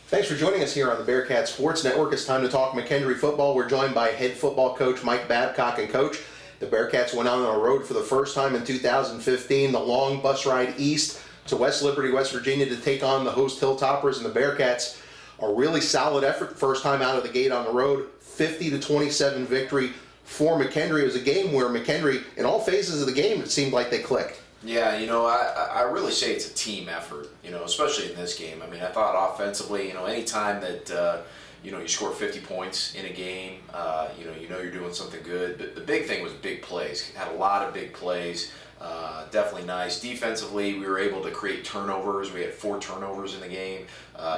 Thanks for joining us here on the Bearcats Sports Network. It's time to talk McKendree football. We're joined by head football coach Mike Babcock. And coach, the Bearcats went out on a road for the first time in 2015, the long bus ride east to West Liberty, West Virginia to take on the host Hilltoppers, and the Bearcats. A really solid effort, first time out of the gate on the road, 50-27 victory for McKendree. It was a game where McKendree, in all phases of the game, it seemed like they clicked. Yeah, I really say it's a team effort, especially in this game. I mean, I thought offensively, anytime that, you score 50 points in a game, you're doing something good. But the big thing was big plays. Had a lot of big plays. Definitely nice. Defensively, we were able to create turnovers. We had 4 turnovers in the game,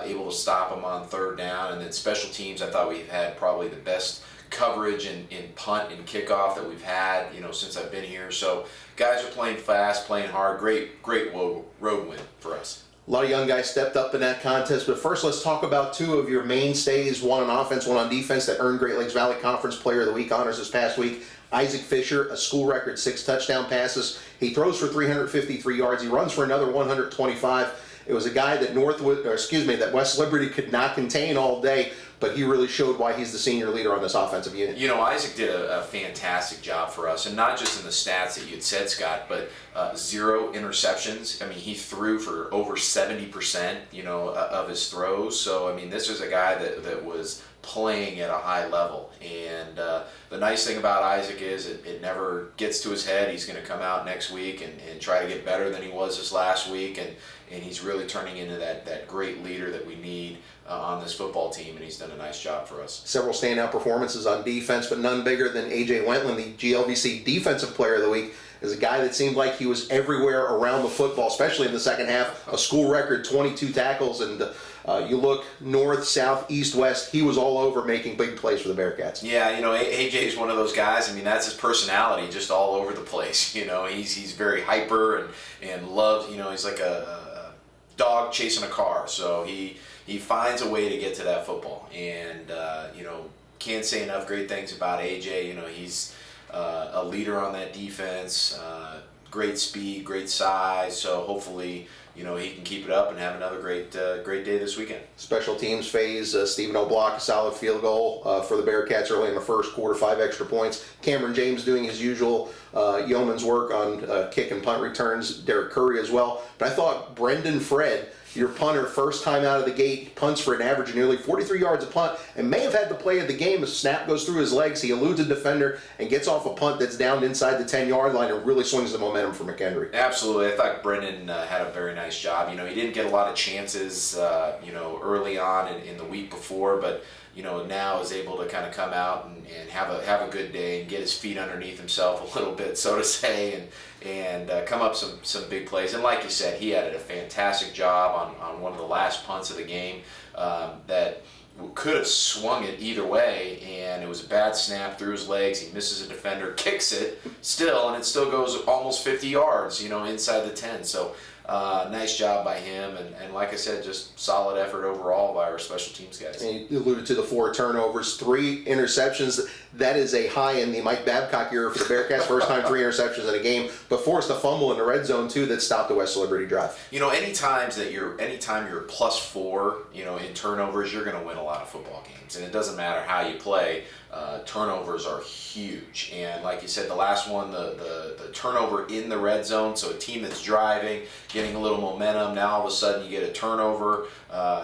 able to stop them on third down. And then special teams, I thought we had probably the best coverage in punt and kickoff that we've had, since I've been here. So guys are playing fast, playing hard. Great road win for us. A lot of young guys stepped up in that contest, but first let's talk about 2 of your mainstays, one on offense, one on defense, that earned Great Lakes Valley Conference Player of the Week honors this past week. Isaac Fisher, a school record 6 touchdown passes. He throws for 353 yards. He runs for another 125. It was a guy that that West Liberty could not contain all day, but he really showed why he's the senior leader on this offensive unit. Isaac did a fantastic job for us, and not just in the stats that you had said, Scott, but 0 interceptions. I mean, he threw for over 70%, of his throws. So, I mean, this is a guy that was playing at a high level. And the nice thing about Isaac is it never gets to his head. He's going to come out next week and try to get better than he was this last week. And he's really turning into that great leader that we need on this football team, and he's done a nice job for us. Several standout performances on defense, but none bigger than A.J. Wentland, the GLVC Defensive Player of the Week. Is a guy that seemed like he was everywhere around the football, especially in the second half. A school record 22 tackles, and you look north, south, east, west, he was all over making big plays for the Bearcats. Yeah, AJ is one of those guys. I mean, that's his personality, just all over the place. He's very hyper and loves, he's like a dog chasing a car. So he finds a way to get to that football. And, can't say enough great things about AJ. He's a leader on that defense, great speed, great size. So hopefully, he can keep it up and have another great day this weekend. Special teams phase, Stephen O'Block, a solid field goal for the Bearcats early in the first quarter, 5 extra points. Cameron James doing his usual yeoman's work on kick and punt returns. Derek Curry as well. But I thought Brendan Fred, your punter, first time out of the gate, punts for an average of nearly 43 yards a punt, and may have had the play of the game. A snap goes through his legs, he eludes a defender, and gets off a punt that's down inside the 10-yard line and really swings the momentum for McKendree. Absolutely. I thought Brendan had a very nice job. He didn't get a lot of chances, early on in the week before, but now is able to kind of come out and have a good day and get his feet underneath himself a little bit, so to say, and come up some big plays. And like you said, he had a fantastic job on one of the last punts of the game that could have swung it either way, and it was a bad snap through his legs. He misses a defender, kicks it still, and it still goes almost 50 yards, inside the 10. So nice job by him, and like I said, just solid effort overall by our special teams guys. And you alluded to the 4 turnovers, 3 interceptions. That is a high in the Mike Babcock era for the Bearcats. First time 3 interceptions in a game, but forced a fumble in the red zone too that stopped the West Liberty drive. Anytime you're +4, in turnovers, you're going to win a lot of football games, and it doesn't matter how you play. Turnovers are huge, and like you said, the last one, the turnover in the red zone, so a team that's driving, getting a little momentum, now all of a sudden you get a turnover,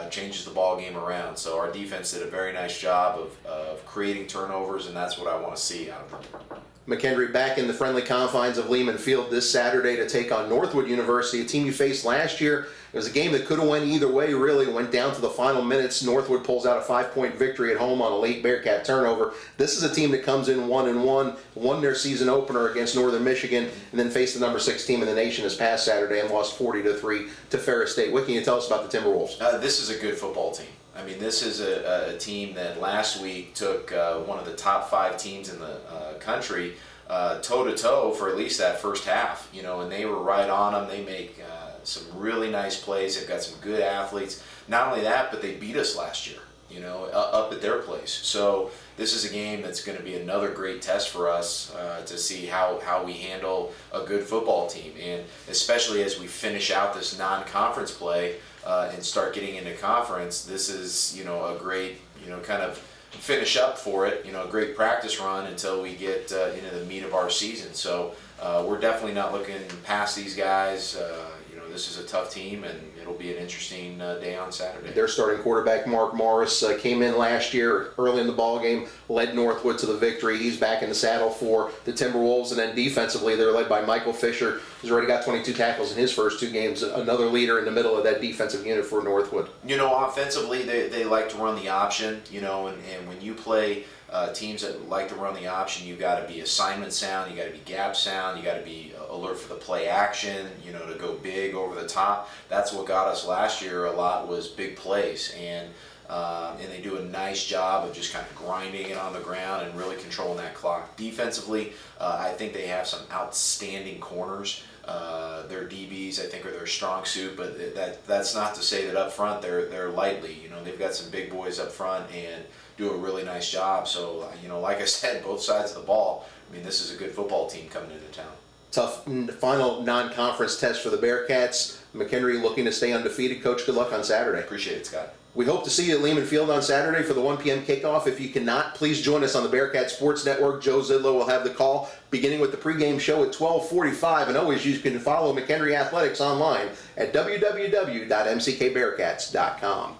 changes the ball game around. So our defense did a very nice job of creating turnovers, and that's what I want to see out of them. McKendree back in the friendly confines of Lehman Field this Saturday to take on Northwood University, a team you faced last year. It was a game that could have went either way, really. It went down to the final minutes. Northwood pulls out a 5-point victory at home on a late Bearcat turnover. This is a team that comes in 1-1, won their season opener against Northern Michigan, and then faced the number 6 team in the nation this past Saturday and lost 40-3 to Ferris State. What can you tell us about the Timberwolves? This is a good football team. I mean, this is a team that last week took one of the top 5 teams in the country toe-to-toe for at least that first half, and they were right on them. They make some really nice plays. They've got some good athletes. Not only that, but they beat us last year, up at their place. So this is a game that's going to be another great test for us to see how we handle a good football team, and especially as we finish out this non-conference play and start getting into conference, this is, a great, kind of finish up for it, a great practice run until we get into the meat of our season. So we're definitely not looking past these guys. This is a tough team, and it'll be an interesting day on Saturday. Their starting quarterback, Mark Morris, came in last year early in the ball game, led Northwood to the victory. He's back in the saddle for the Timberwolves, and then defensively, they're led by Michael Fisher, who's already got 22 tackles in his first 2 games, another leader in the middle of that defensive unit for Northwood. Offensively, they like to run the option, and when you play teams that like to run the option, you got to be assignment sound, you got to be gap sound, you got to be alert for the play action, to go big over the top. That's what got us last year a lot, was big plays, and they do a nice job of just kind of grinding it on the ground and really controlling that clock. Defensively, I think they have some outstanding corners. Their DBs, I think, are their strong suit, but that's not to say that up front they're lightly. They've got some big boys up front and do a really nice job. So, like I said, both sides of the ball, this is a good football team coming into town. Tough final non-conference test for the Bearcats. McKendree looking to stay undefeated. Coach, good luck on Saturday. Appreciate it, Scott. We hope to see you at Lehman Field on Saturday for the 1 p.m. kickoff. If you cannot, please join us on the Bearcat Sports Network. Joe Zidlow will have the call beginning with the pregame show at 12:45. And always, you can follow McKendree Athletics online at www.mckbearcats.com.